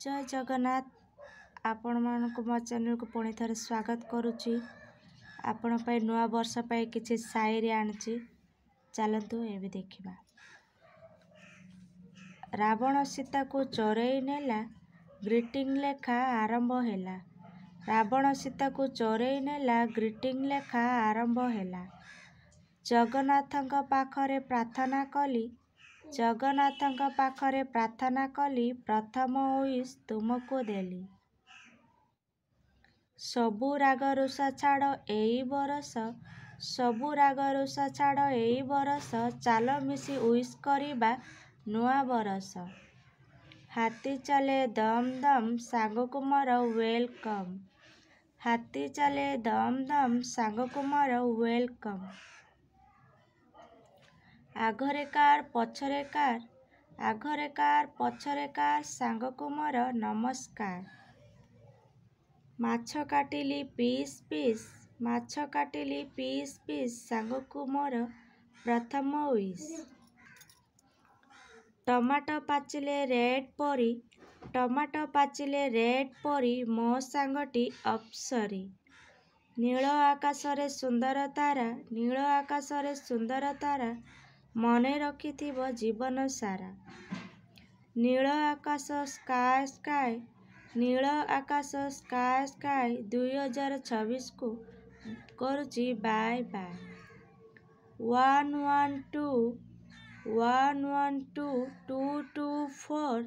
जय जगन्नाथ। आपण मानक मो चैनल को पुणी थे स्वागत करुच्ची। आपण नुआ वर्ष पर किसी शायरी आनी चलतु ए भी देखा। रावण सीता को चोरई नेला ग्रीटिंग लेखा आरंभ हैला। रावण सीता को चोरई नेला ग्रीटिंग लेखा आरंभ हैला। जगन्नाथଙ୍କ पाखरे प्रार्थना कली जगन्नाथଙ୍କ पाखरे प्रार्थना कली प्रथम उइश तुमको देली। सबु राग रुषा छाड़ एई बरस सबु राग रुषा छाड़ एई बरस चाल मिसी उइश करिबा नुआ बरस। हाथी चले दम दम सांग कुमार वेलकम। हाथी चले दम दम सांग कुमार वेलकम। आघरे कार पछरे कार आघरे कार पछरे कार सांग कुमार नमस्कार। माछ काटिली पीस पीस माछ काटिली पीस पीस सांग कुमार प्रथम उइश। टमाटो पाचिले रेड परी टमाटो पाचिले रेड परी मो सांगटी अप्सरी। नील आकाशरे सुंदर तारा नील आकाशरे सुंदर तारा मने रखिथिबो जीवन सारा। नील आकाश स्काय स्काय नील आकाश स्काय स्काय 2026 को करुची bye bye. 112 112 224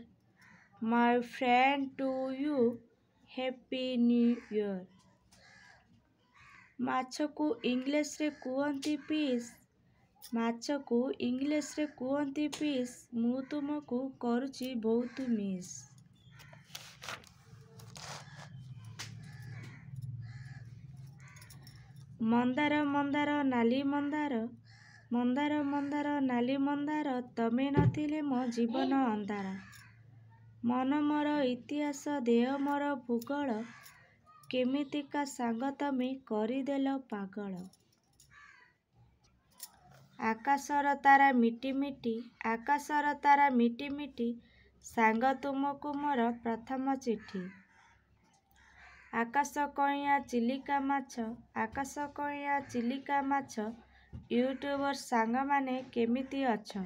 my friend to you happy new year. माछ को इंग्लिश रे कुहंती पीस माछ को इंग्लिश रे कुहंती पीस मु तुमको करुची बहुत मिस। मंदार मंदार नाली मंदार मंदार मंदार नाली मंदार तमे नथिले मो जीवन अंधार। मन मोर इतिहास देह मोर भूगोल केमितिका सांग तमे करिदेल पागल। आकाशर तारा मिटी मिटी आकाशर तारा मिटी मिटी सांग तुमको मोर प्रथम चिठी। आकाश कइया चिलिका माछ आकाश कइया चिलिका माछ यूट्यूबर सांग माने केमिति अछ।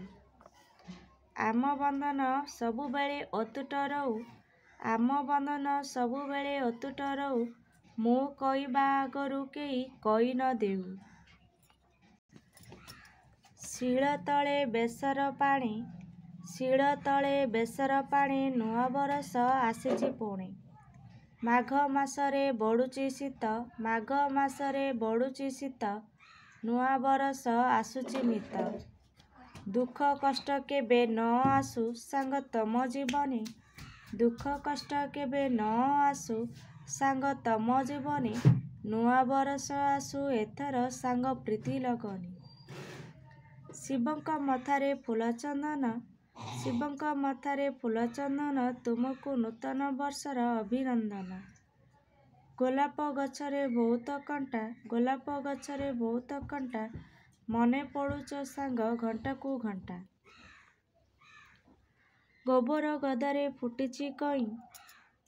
आम बंधन सबुबेले अतुट रहू आम बंधन सबुबेले अतुट रहू मु कइबा आगरू केही कइ न देऊ। शिल तले बेसर पानी शिल तले बेसर पानी नुआ बरस आसीची पुणी। माघ मासरे बड़ुची शीत माघ मासरे बड़ुची शीत नुआ बरस आसुची नित। दुख कष्ट केबे न आसु सांग तम जीवनी दुख कष्ट केबे न आसु सांग तम जीवनी नुआ बरस आसु एथर सांग प्रीति लगनी। शिवंक मथारे फूल चंदन शिवंक मथारे फूल चंदन तुमको नूतन वर्षर अभिनंदन। गोलाप गछरे बहुत कंटा गोलाप गछरे बहुत कंटा मने पड़ुच सांग घंटा को घंटा। गोबर गदारे फुटिची कई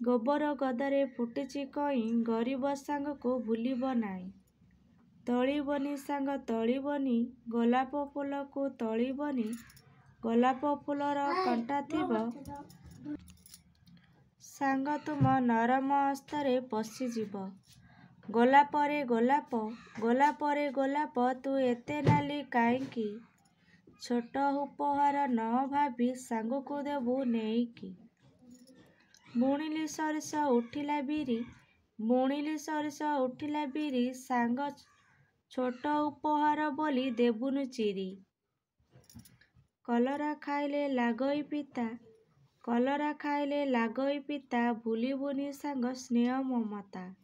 गोबर गदारे फुटिची कई गरीब सांग को भूलिब नाई। तोलिबनी सांग तोलिबनी गोलाप फूल को तोलिबनी गोलाप फूलर कंटा थिब सांग तुम नरम हस्तरे पशिजिब। गोलापरे गोलाप गोलापरे गोलाप तू एते नाली काईकी छोट उपहार न भाभी सांग को देबू नेईकी। बुणिली सरिष उठिला बिरी बुणिली सरिष उठिला बिरी सांग छोट उपहार बोली देबुनु चिरी। कलरा खाइले लागई पिता कलरा खाइले लागई पिता भूलिबुनी सांग स्नेह ममता।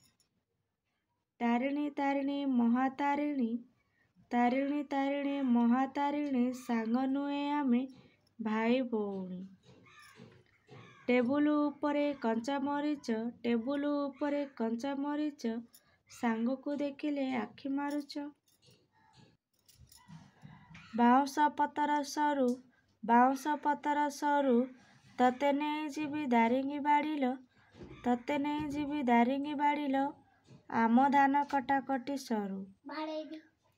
तारिणी तारिणी महातारिणी तारिणी तारिणी महातारिणी सांग नुए आमे भाई भौणी। टेबुल उपरे कंचा मरीच टेबुल उपरे कंचा मरीच सांग को देखिले आखि मारुच। बाउंस पतर सरू ତତେ ନେଇ ଯିବି ଦାରିଙ୍ଗି ବାଡ଼ିଲ, ତତେ ନେଇ ଯିବି ଦାରିଙ୍ଗି ବାଡ଼ିଲ, ଆମ ଧାନ କଟାକଟି ସରୁ।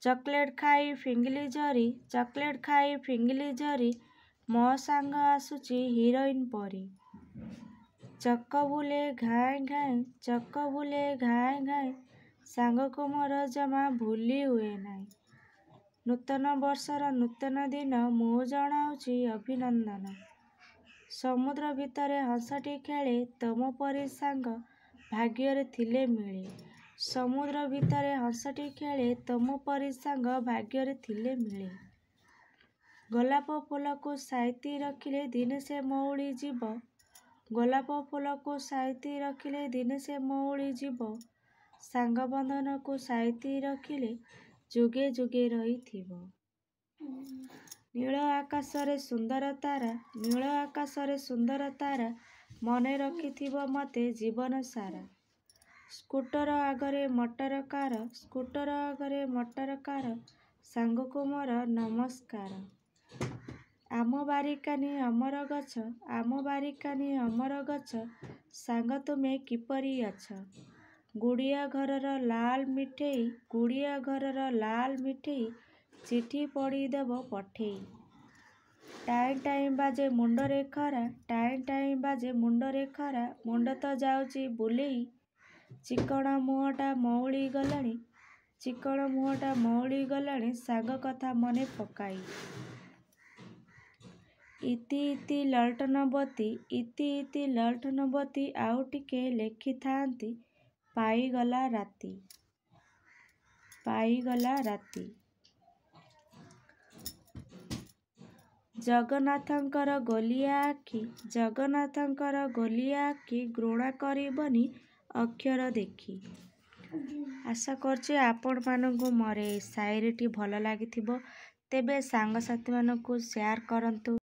ଚକଲେଟ୍ ଖାଇ ଫିଙ୍ଗିଲି ଜରି, ଚକଲେଟ୍ ଖାଇ ଫିଙ୍ଗିଲି ଜରି, ମୋ ସାଙ୍ଗ ଆସୁଛି ହିରୋଇନ୍ ପରି। ଚକ ବୁଲେ ଘାଇଁ ଘାଇଁ, ଚକ ବୁଲେ ଘାଇଁ ଘାଇଁ, ସାଙ୍ଗକୁ ମୋର ଜମା ଭୁଲି ହୁଏ ନାହିଁ। ନୂତନ ବର୍ଷର ନୂତନ ଦିନ ମୁଁ ଜଣାଉଛି ଅଭିନନ୍ଦନ। ସମୁଦ୍ର ଭିତରେ ହଂସଟି ଖେଳେ, ତମ ପରି ସାଙ୍ଗ ଭାଗ୍ୟରେ ଥିଲେ ମିଳେ। ସମୁଦ୍ର ଭିତରେ ହଂସଟି ଖେଳେ, ତମ ପରି ସାଙ୍ଗ ଭାଗ୍ୟରେ ଥିଲେ ମିଳେ। ଗୋଲାପ ଫୁଲକୁ ସାଇତି ରଖିଲେ ଦିନେ ସେ ମଉଳି ଯିବ, ଗୋଲାପ ଫୁଲକୁ ସାଇତି ରଖିଲେ ଦିନେ ସେ ମଉଳି ଯିବ, ସାଙ୍ଗ ବନ୍ଧନକୁ ସାଇତି ରଖିଲେ ଯୁଗେ ଯୁଗେ ରହିଥିବ। ନୀଳ ଆକାଶରେ ସୁନ୍ଦର ତାରା, ନୀଳ ଆକାଶରେ ସୁନ୍ଦର ତାରା, ମନେ ରଖିଥିବ ମତେ ଜୀବନ ସାରା। ସ୍କୁଟର ଆଗରେ ମଟର କାର, ସ୍କୁଟର ଆଗରେ ମଟର କାର, ସାଙ୍ଗକୁ ମୋର ନମସ୍କାର। ଆମ ବାରିକାନି ଅମର ଗଛ, ଆମ ବାରିକାନି ଅମର ଗଛ, ସାଙ୍ଗ ତୁମେ କିପରି ଅଛ? ଗୁଡ଼ିଆ ଘରର ଲାଲ ମିଠେଇ, ଗୁଡ଼ିଆ ଘରର ଲାଲ ମିଠେଇ, ଚିଠି ପଢ଼ିଦେବ ପଠେଇ। ଟାଇଁ ଟାଇଁ ବାଜେ ମୁଣ୍ଡରେ ଖରା, ଟାଇଁ ଟାଇଁ ବାଜେ ମୁଣ୍ଡରେ ଖରା, ମୁଣ୍ଡ ତ ଯାଉଛି ବୁଲେଇ, ଚିକଣ ମୁହଁଟା ମଉଳି ଗଲାଣି, ଚିକଣ ମୁହଁଟା ମଉଳି ଗଲାଣି, ସାଙ୍ଗ କଥା ମନେ ପକାଇ। ଇତି ଇତି ଲଣ୍ଠନବତୀ, ଇତି ଇତି ଲଣ୍ଠନବତୀ, ଆଉ ଟିକେ ଲେଖିଥାନ୍ତି, ପାଇଗଲା ରାତି, ପାଇଗଲା ରାତି। ଜଗନ୍ନାଥଙ୍କର ଗୋଲିଆ ଆଖି, ଜଗନ୍ନାଥଙ୍କର ଗୋଲିଆ ଆଖି, ଘୃଣା କରିବନି ଅକ୍ଷର ଦେଖି। ଆଶା କରୁଛି ଆପଣମାନଙ୍କୁ ମୋର ଏ ସାୟରୀଟି ଭଲ ଲାଗିଥିବ। ତେବେ ସାଙ୍ଗସାଥିମାନଙ୍କୁ ସେୟାର କରନ୍ତୁ।